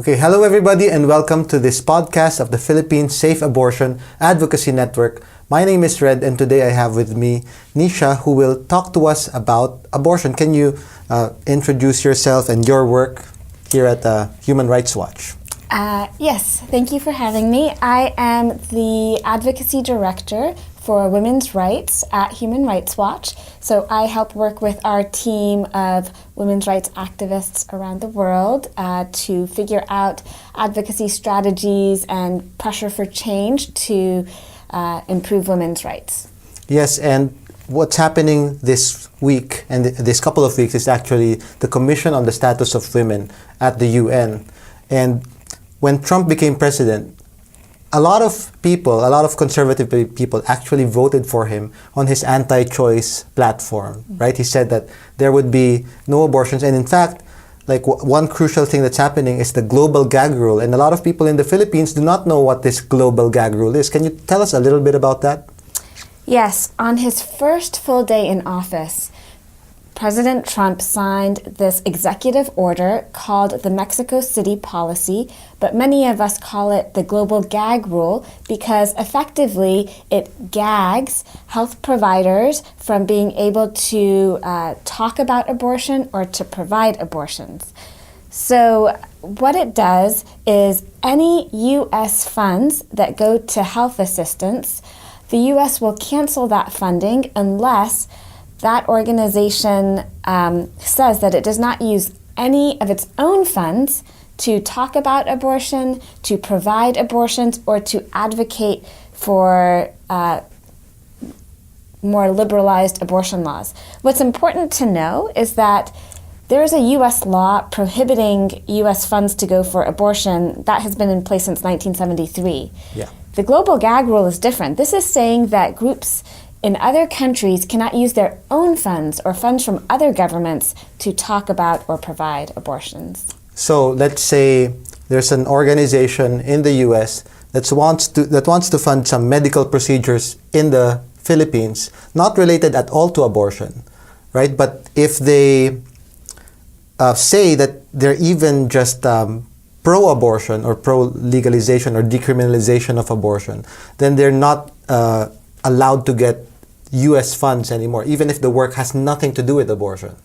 Okay, hello everybody and welcome to this podcast of the Philippine Safe Abortion Advocacy Network. My name is Red and today I have with me Nisha who will talk to us about abortion. Can you introduce yourself and your work here at Human Rights Watch? Yes, thank you for having me. I am the Advocacy Director for Women's Rights at Human Rights Watch. So I help work with our team of women's rights activists around the world to figure out advocacy strategies and pressure for change to improve women's rights. Yes, and what's happening this week and this couple of weeks is actually the Commission on the Status of Women at the UN. And when Trump became president, a lot of conservative people actually voted for him on his anti-choice platform, right? He said that there would be no abortions. And in fact, one crucial thing that's happening is the Global Gag Rule. And a lot of people in the Philippines do not know what this Global Gag Rule is. Can you tell us a little bit about that? Yes, on his first full day in office, President Trump signed this executive order called the Mexico City Policy, but many of us call it the Global Gag Rule because effectively it gags health providers from being able to talk about abortion or to provide abortions. So what it does is any U.S. funds that go to health assistance, the U.S. will cancel that funding unless that organization says that it does not use any of its own funds to talk about abortion, to provide abortions, or to advocate for more liberalized abortion laws. What's important to know is that there is a U.S. law prohibiting U.S. funds to go for abortion that has been in place since 1973. Yeah. The Global Gag Rule is different. This is saying that groups in other countries cannot use their own funds or funds from other governments to talk about or provide abortions. So let's say there's an organization in the U.S. that wants to fund some medical procedures in the Philippines, not related at all to abortion, right? But if they say that they're even just pro-abortion or pro-legalization or decriminalization of abortion, then they're not allowed to get U.S. funds anymore, even if the work has nothing to do with abortion.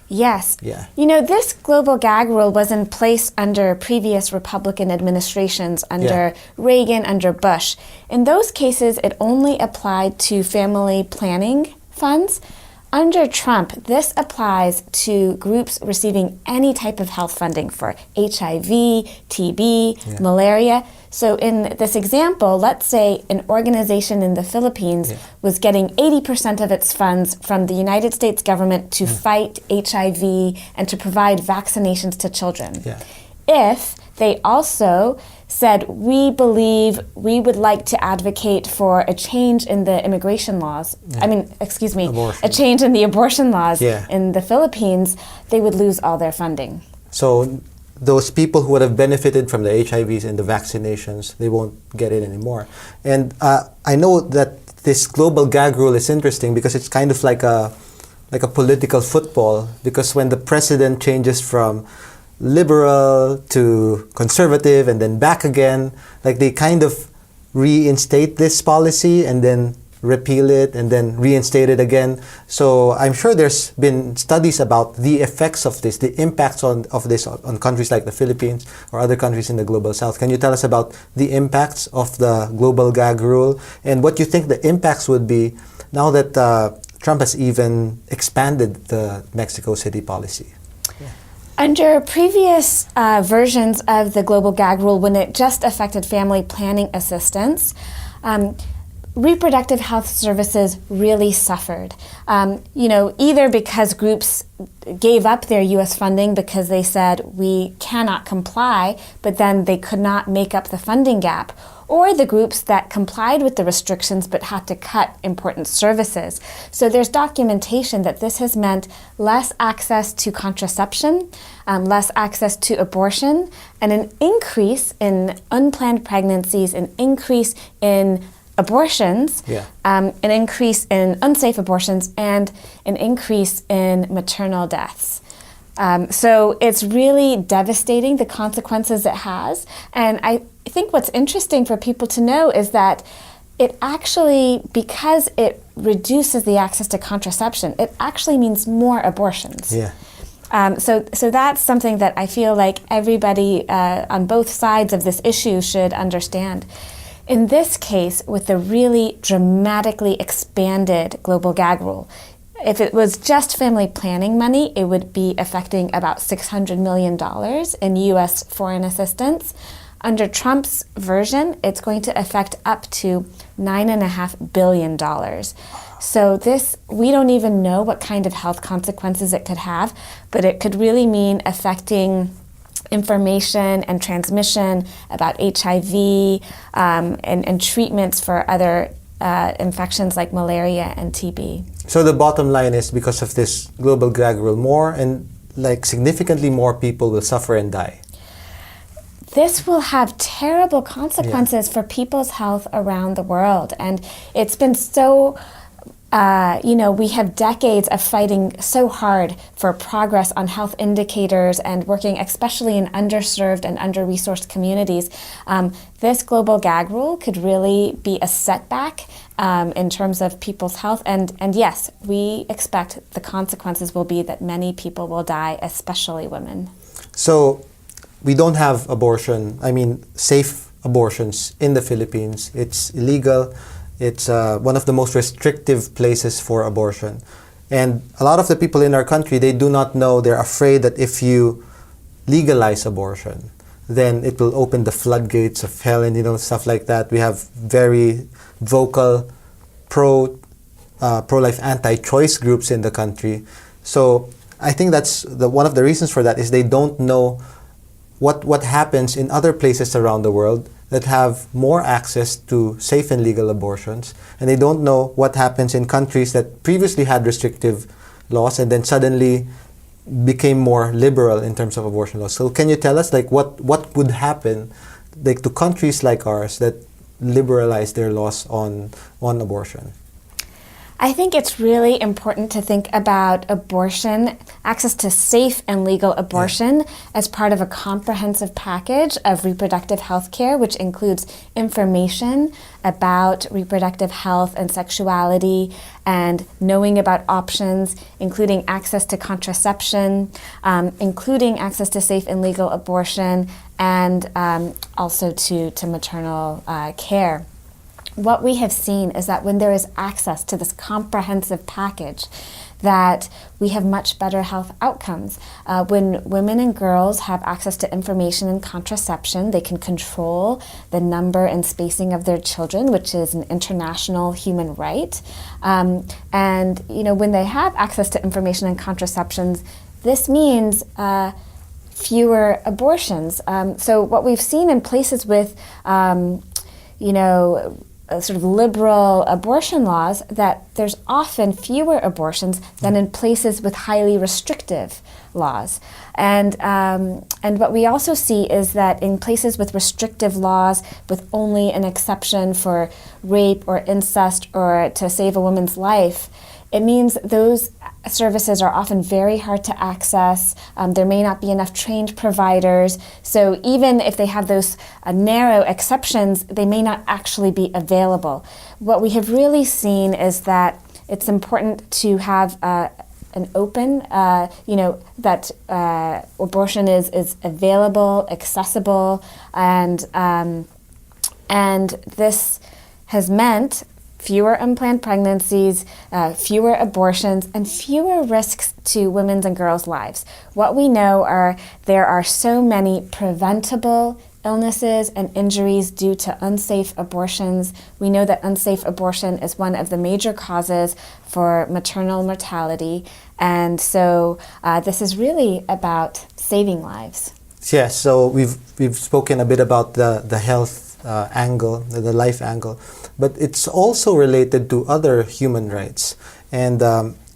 Yes. Yeah. You know, this Global Gag Rule was in place under previous Republican administrations, under Reagan, under Bush. In those cases, it only applied to family planning funds. Under Trump, this applies to groups receiving any type of health funding for HIV, TB, malaria. So in this example, let's say an organization in the Philippines was getting 80% of its funds from the United States government to fight HIV and to provide vaccinations to children. Yeah. If they also said, we believe we would like to advocate for a change in the immigration laws, Abortion. a change in the abortion laws Yeah. in the Philippines, they would lose all their funding. So those people who would have benefited from the HIVs and the vaccinations, they won't get it anymore. And I know that this Global Gag Rule is interesting because it's kind of like a political football, because when the president changes from liberal to conservative and then back again, they kind of reinstate this policy and then repeal it and then reinstate it again. So I'm sure there's been studies about the effects of this, the impacts of this on countries like the Philippines or other countries in the Global South. Can you tell us about the impacts of the Global Gag Rule and what you think the impacts would be now that Trump has even expanded the Mexico City policy? Under previous versions of the Global Gag Rule, when it just affected family planning assistance, reproductive health services really suffered. Either because groups gave up their U.S. funding because they said we cannot comply, but then they could not make up the funding gap, or the groups that complied with the restrictions but had to cut important services. So there's documentation that this has meant less access to contraception, less access to abortion, and an increase in unplanned pregnancies, an increase in abortions, an increase in unsafe abortions, and an increase in maternal deaths. So it's really devastating, the consequences it has. And I think what's interesting for people to know is that it actually, because it reduces the access to contraception, it actually means more abortions. Yeah. So that's something that I feel like everybody on both sides of this issue should understand. In this case, with the really dramatically expanded global gag rule, if it was just family planning money, it would be affecting about $600 million in U.S. foreign assistance. Under Trump's version, it's going to affect up to $9.5 billion. So this, we don't even know what kind of health consequences it could have, but it could really mean affecting information and transmission about HIV and treatments for other infections like malaria and TB. So the bottom line is, because of this global gag rule, more and like significantly more people will suffer and die. This will have terrible consequences for people's health around the world. And it's been so, we have decades of fighting so hard for progress on health indicators and working especially in underserved and under-resourced communities. This global gag rule could really be a setback in terms of people's health. And yes, we expect the consequences will be that many people will die, especially women. So we don't have safe abortions in the Philippines. It's illegal. It's one of the most restrictive places for abortion. And a lot of the people in our country, they do not know, they're afraid that if you legalize abortion, then it will open the floodgates of hell and stuff like that. We have very vocal pro-life anti-choice groups in the country. So I think that's one of the reasons for that is they don't know what happens in other places around the world that have more access to safe and legal abortions, and they don't know what happens in countries that previously had restrictive laws and then suddenly became more liberal in terms of abortion laws. So can you tell us what would happen to countries like ours that liberalize their laws on abortion? I think it's really important to think about abortion, access to safe and legal abortion, as part of a comprehensive package of reproductive health care, which includes information about reproductive health and sexuality and knowing about options, including access to contraception, including access to safe and legal abortion, and also to maternal care. What we have seen is that when there is access to this comprehensive package, that we have much better health outcomes. When women and girls have access to information and contraception, they can control the number and spacing of their children, which is an international human right. And when they have access to information and contraceptions, this means fewer abortions. So what we've seen in places with sort of liberal abortion laws, that there's often fewer abortions than in places with highly restrictive laws. And what we also see is that in places with restrictive laws, with only an exception for rape or incest or to save a woman's life, it means those services are often very hard to access. There may not be enough trained providers. So even if they have those narrow exceptions, they may not actually be available. What we have really seen is that it's important to have an open, that abortion is available, accessible, and this has meant fewer unplanned pregnancies, fewer abortions, and fewer risks to women's and girls' lives. What we know are there are so many preventable illnesses and injuries due to unsafe abortions. We know that unsafe abortion is one of the major causes for maternal mortality, and so this is really about saving lives. Yes, so we've spoken a bit about the health angle, the life angle, but it's also related to other human rights. And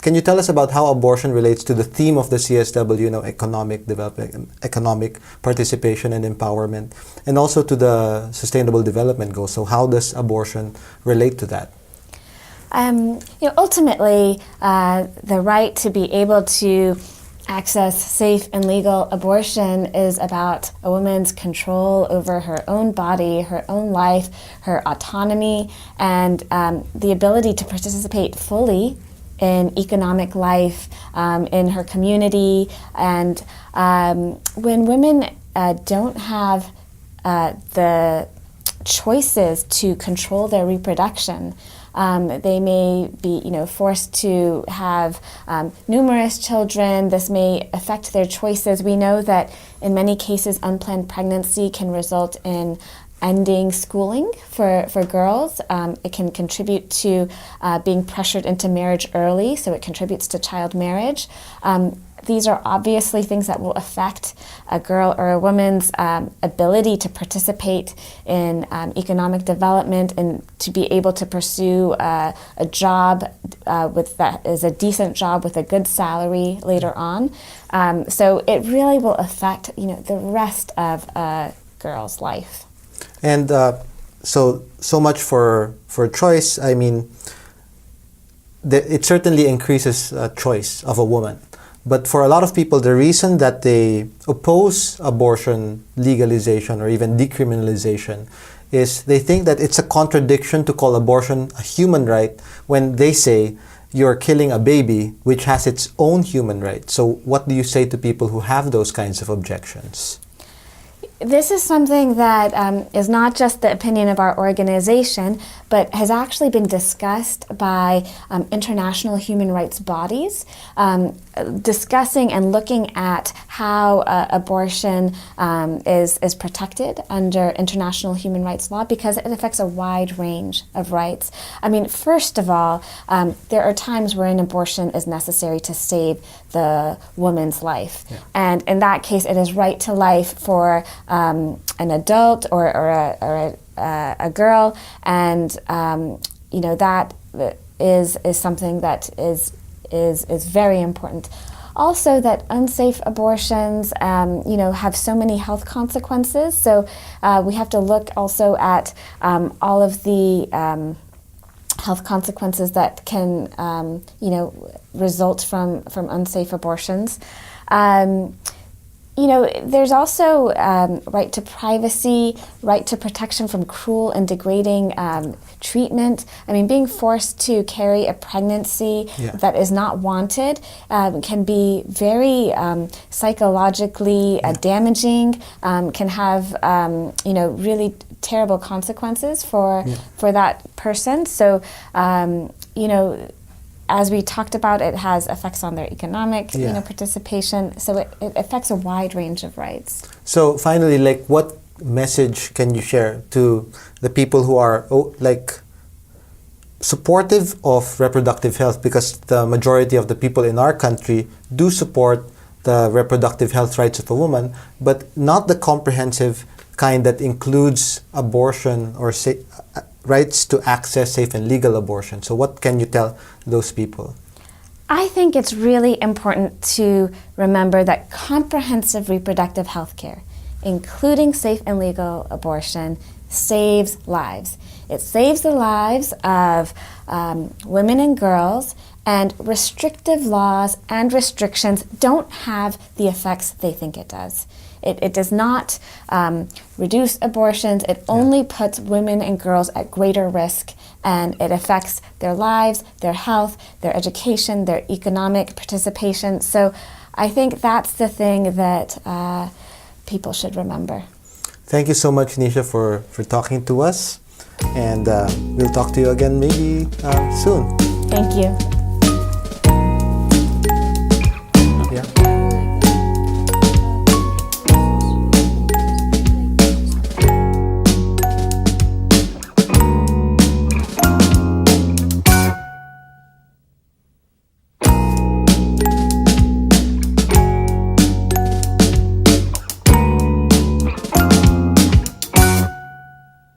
can you tell us about how abortion relates to the theme of the CSW, economic development, economic participation and empowerment, and also to the Sustainable Development Goals? So how does abortion relate to that? Ultimately, the right to be able to Access safe and legal abortion is about a woman's control over her own body, her own life, her autonomy, and the ability to participate fully in economic life, in her community. And when women don't have the choices to control their reproduction, they may be, forced to have numerous children. This may affect their choices. We know that in many cases, unplanned pregnancy can result in ending schooling for girls. It can contribute to being pressured into marriage early, so it contributes to child marriage. These are obviously things that will affect a girl or a woman's ability to participate in economic development and to be able to pursue a job that is a decent job with a good salary later on. So it really will affect, the rest of a girl's life. And so much for choice. I mean, it certainly increases choice of a woman. But for a lot of people, the reason that they oppose abortion legalization or even decriminalization is they think that it's a contradiction to call abortion a human right when they say you're killing a baby which has its own human right. So what do you say to people who have those kinds of objections? This is something that is not just the opinion of our organization, but has actually been discussed by international human rights bodies, discussing and looking at how abortion is protected under international human rights law, because it affects a wide range of rights. I mean, first of all, there are times where an abortion is necessary to save the woman's life. Yeah. And in that case, it is right to life for an adult or a girl, and that is something that is very important. Also, that unsafe abortions, have so many health consequences. So we have to look also at all of the health consequences that can, result from unsafe abortions. There's also right to privacy, right to protection from cruel and degrading treatment. I mean, being forced to carry a pregnancy that is not wanted can be very psychologically damaging, can have, really terrible consequences for that person. So, as we talked about, it has effects on their economic participation. So it affects a wide range of rights. So finally, what message can you share to the people who are supportive of reproductive health? Because the majority of the people in our country do support the reproductive health rights of a woman, but not the comprehensive kind that includes abortion or rights to access safe and legal abortion. So what can you tell those people? I think it's really important to remember that comprehensive reproductive health care, including safe and legal abortion, saves lives. It saves the lives of women and girls, and restrictive laws and restrictions don't have the effects they think it does. It does not reduce abortions. It only puts women and girls at greater risk, and it affects their lives, their health, their education, their economic participation. So I think that's the thing that people should remember. Thank you so much, Nisha, for talking to us. And we'll talk to you again maybe soon. Thank you.